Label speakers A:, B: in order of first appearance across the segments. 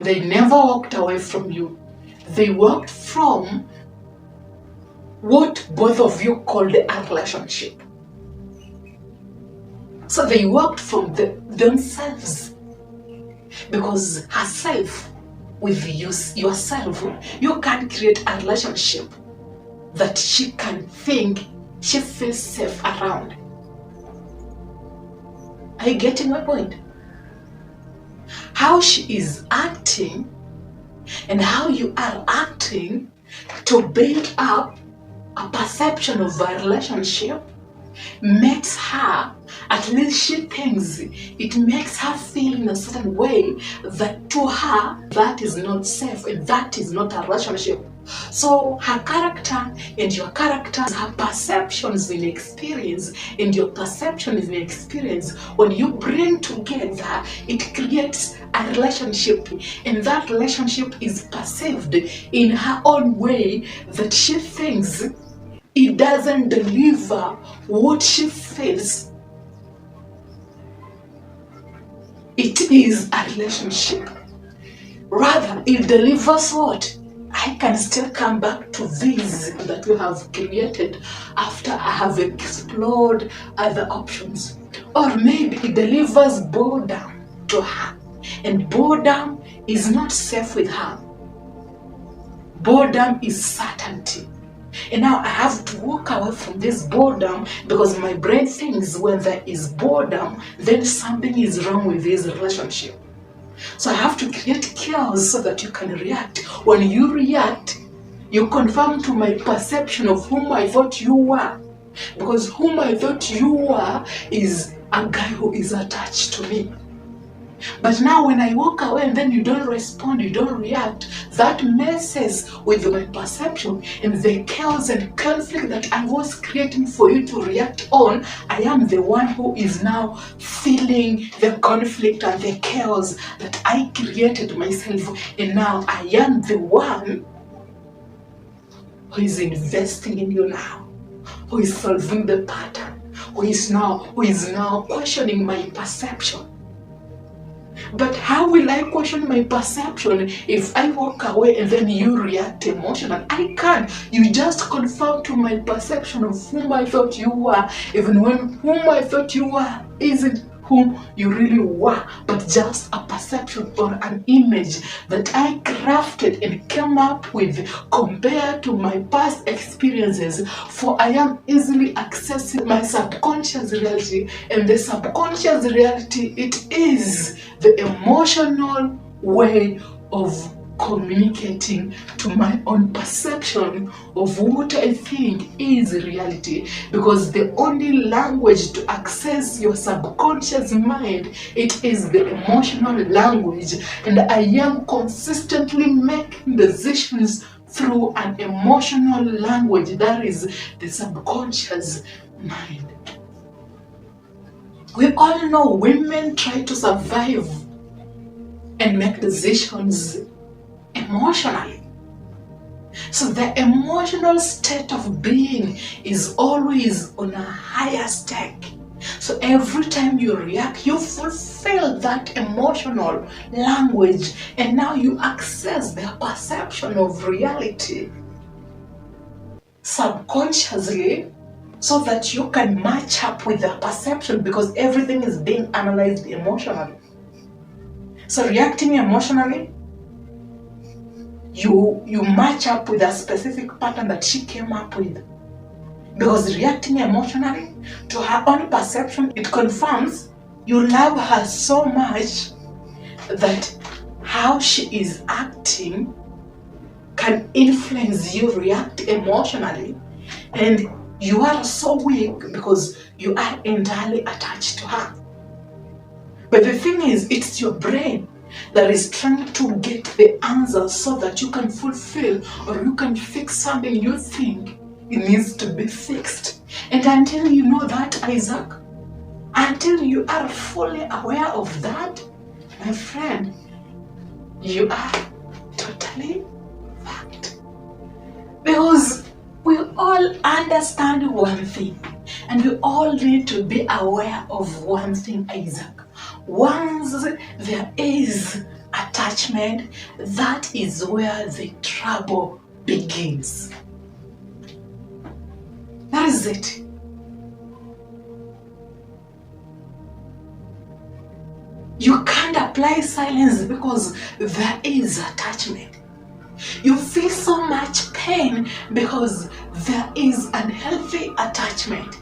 A: They never walked away from you. They walked from what both of you called a relationship. So they walked from themselves, because herself, with yourself, you can't create a relationship that she can think she feels safe around. Are you getting my point? How she is acting and how you are acting to build up a perception of a relationship makes her, at least she thinks, it makes her feel in a certain way that to her that is not safe and that is not a relationship. So her character and your character, her perceptions in experience and your perception in experience, when you bring together, it creates a relationship, and that relationship is perceived in her own way that she thinks it doesn't deliver what she feels. It is a relationship. Rather, it delivers what? I can still come back to this that we have created after I have explored other options. Or maybe it delivers boredom to her. And boredom is not safe with her. Boredom is certainty. And now I have to walk away from this boredom, because my brain thinks when there is boredom, then something is wrong with this relationship. So I have to create chaos so that you can react. When you react, you conform to my perception of whom I thought you were. Because whom I thought you were is a guy who is attached to me. But now when I walk away and then you don't respond, you don't react, that messes with my perception, and the chaos and conflict that I was creating for you to react on, I am the one who is now feeling the conflict and the chaos that I created myself, and now I am the one who is investing in you now, who is solving the pattern, who is now questioning my perception. But how will I question my perception if I walk away and then you react emotionally? I can't. You just conform to my perception of whom I thought you were, even when whom I thought you were isn't whom you really were, but just a perception or an image that I crafted and came up with compared to my past experiences. For I am easily accessing my subconscious reality, and the subconscious reality, it is the emotional way of communicating to my own perception of what I think is reality. Because the only language to access your subconscious mind, it is the emotional language, and I am consistently making decisions through an emotional language, that is the subconscious mind. We all know women try to survive and make decisions emotionally. So the emotional state of being is always on a higher stake. So every time you react, you fulfill that emotional language, and now you access the perception of reality subconsciously, so that you can match up with the perception, because everything is being analyzed emotionally. So reacting emotionally, you match up with a specific pattern that she came up with. Because reacting emotionally to her own perception, it confirms you love her so much that how she is acting can influence you react emotionally, and you are so weak because you are entirely attached to her. But the thing is, it's your brain that is trying to get the answer so that you can fulfill or you can fix something you think it needs to be fixed. And until you know that, Isaac, until you are fully aware of that, my friend, you are totally fucked. Because we all understand one thing, and we all need to be aware of one thing, Isaac. Once there is a attachment, that is where the trouble begins. That is it. You can't apply silence because there is attachment. You feel so much pain because there is unhealthy attachment.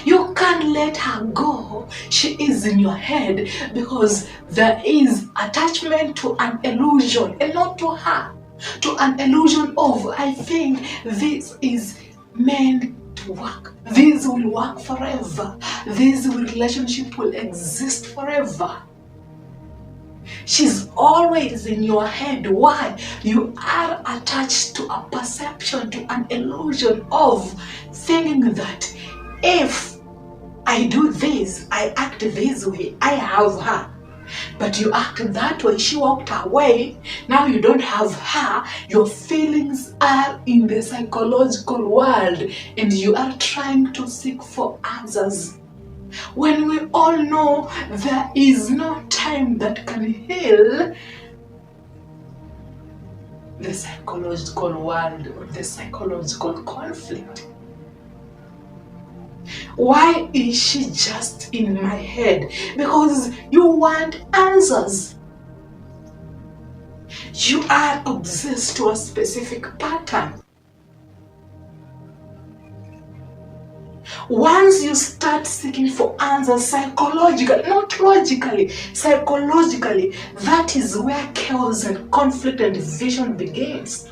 A: You can't let her go. She is in your head because there is attachment to an illusion, and not to her, to an illusion of, I think this is meant to work. This will work forever. This relationship will exist forever. She's always in your head. Why? You are attached to a perception, to an illusion of thinking that if I do this, I act this way, I have her. But you acted that way, she walked away, now you don't have her, your feelings are in the psychological world and you are trying to seek for answers. When we all know there is no time that can heal the psychological world or the psychological conflict. Why is she just in my head? Because you want answers. You are obsessed to a specific pattern. Once you start seeking for answers psychologically, not logically, psychologically, that is where chaos and conflict and division begins.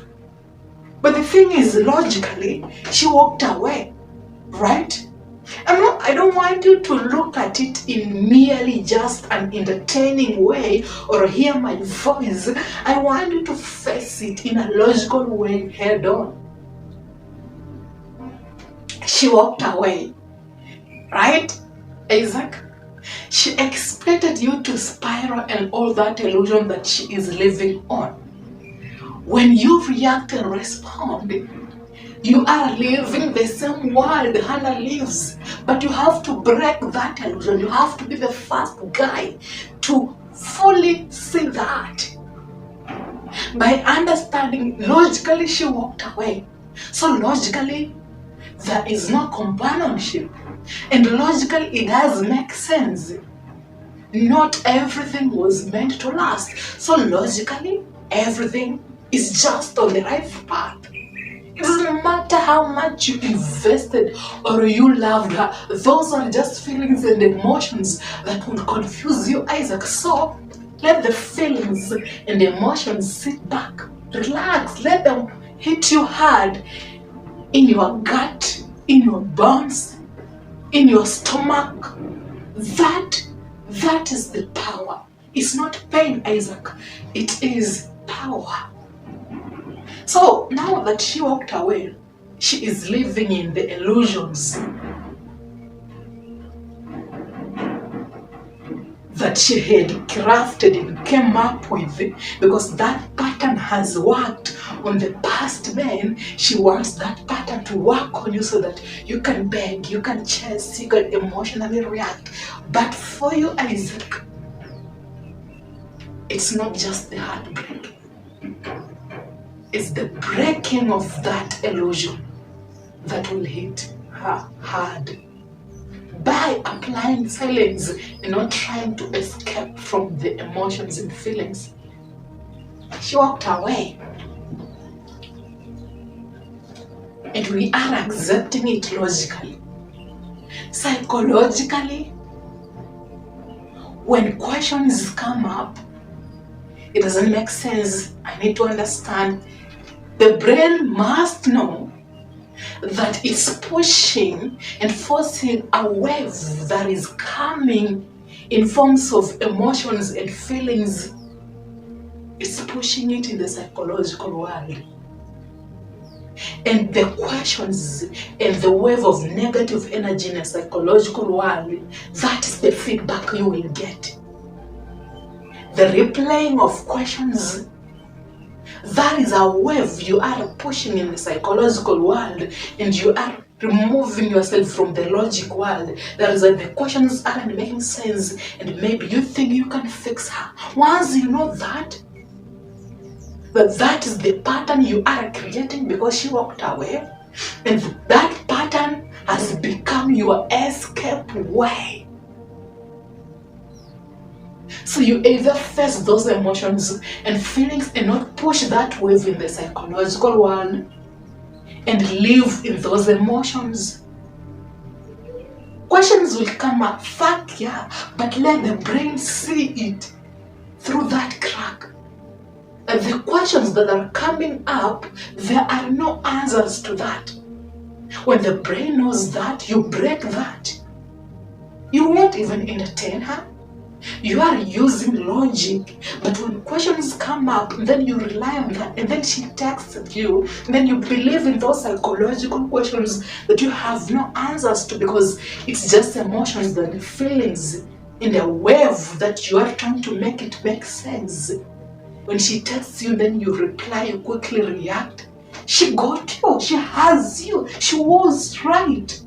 A: But the thing is, logically, she walked away, right? I don't want you to look at it in merely just an entertaining way or hear my voice. I want you to face it in a logical way head on. She walked away, right, Isaac? She expected you to spiral and all that illusion that she is living on. When you react and respond, you are living the same world Hannah lives, but you have to break that illusion. You have to be the first guy to fully see that. By understanding, logically she walked away. So logically, there is no companionship. And logically, it does make sense. Not everything was meant to last. So logically, everything is just on the right path. It doesn't matter how much you invested or you loved her. Those are just feelings and emotions that will confuse you, Isaac. So let the feelings and emotions sit back. Relax. Let them hit you hard in your gut, in your bones, in your stomach. That is the power. It's not pain, Isaac. It is power. So now that she walked away, she is living in the illusions that she had crafted and came up with, because that pattern has worked on the past men. She wants that pattern to work on you so that you can beg, you can chase, you can emotionally react. But for you, Isaac, it's not just the heartbreak. It's the breaking of that illusion that will hit her hard. By applying silence and not trying to escape from the emotions and feelings, she walked away. And we are accepting it logically. Psychologically, when questions come up, it doesn't make sense. I need to understand. The brain must know that it's pushing and forcing a wave that is coming in forms of emotions and feelings. It's pushing it in the psychological world. And the questions and the wave of negative energy in the psychological world, that is the feedback you will get. The replaying of questions, that is a wave you are pushing in the psychological world, and you are removing yourself from the logic world. That is that the questions aren't making sense and maybe you think you can fix her. Once you know that is the pattern you are creating because she walked away, and that pattern has become your escape way. So you either face those emotions and feelings and not push that wave in the psychological world and live in those emotions. Questions will come up, fuck yeah, but let the brain see it through that crack. And the questions that are coming up, there are no answers to that. When the brain knows that, you break that. You won't even entertain her. You are using logic, but when questions come up, then you rely on that, and then she texts you, and then you believe in those psychological questions that you have no answers to because it's just emotions and feelings in a wave that you are trying to make it make sense. When she texts you, then you reply, you quickly react. She got you, she has you, she was right.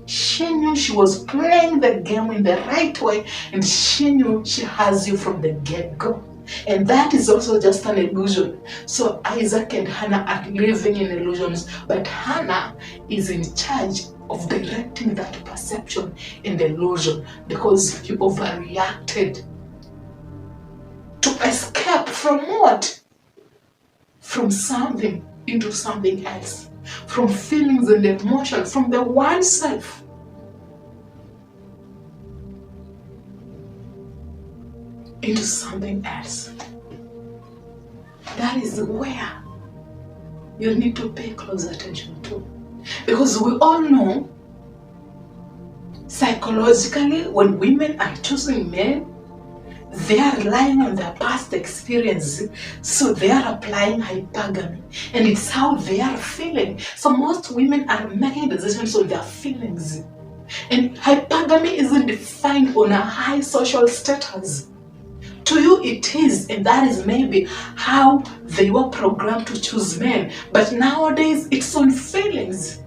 A: She knew she was playing the game in the right way, and she knew she has you from the get-go. And that is also just an illusion. So Isaac and Hannah are living in illusions, but Hannah is in charge of directing that perception in the illusion because you overreacted to escape from what? From something into something else. From feelings and emotions, from the one self into something else. That is where you need to pay close attention to. Because we all know psychologically when women are choosing men, they are relying on their past experience, so they are applying hypergamy, and it's how they are feeling. So most women are making decisions on their feelings, and hypergamy isn't defined on a high social status. To you it is, and that is maybe how they were programmed to choose men, but nowadays it's on feelings.